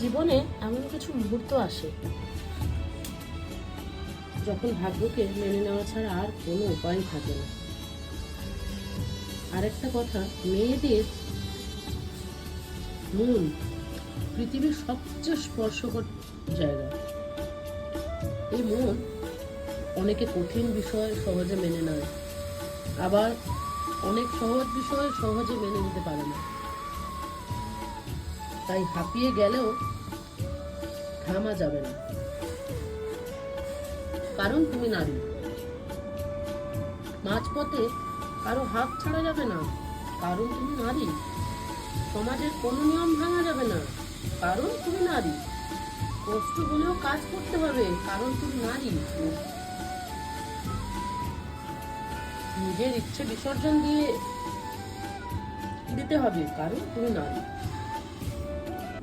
জীবনে এমন কিছু মুহূর্ত আসে যখন ভাগ্যকে মেনে নেওয়া ছাড়া আর কোনো উপায় থাকে না। আরেকটা কথা, মেয়েদের মন পৃথিবীর সবচেয়ে স্পর্শকর জায়গা। এই মন অনেকে কঠিন বিষয় সহজে মেনে নেয়, আবার অনেক সহজ বিষয় সহজে মেনে নিতে পারে না। তাই হাঁপিয়ে গেলেও থামা যাবে না, কারণ তুমি নারী। মাঝপথে কারো হাত ছাড়া যাবে না, কারণ তুমি নারী। সমাজের কোনো নিয়ম ভাঙা যাবে না, কারণ তুমি নারী। কষ্ট হলেও কাজ করতে হবে, কারণ তুমি নারী। নিজের ইচ্ছে বিসর্জন দিতে হবে, কারণ তুমি নারী।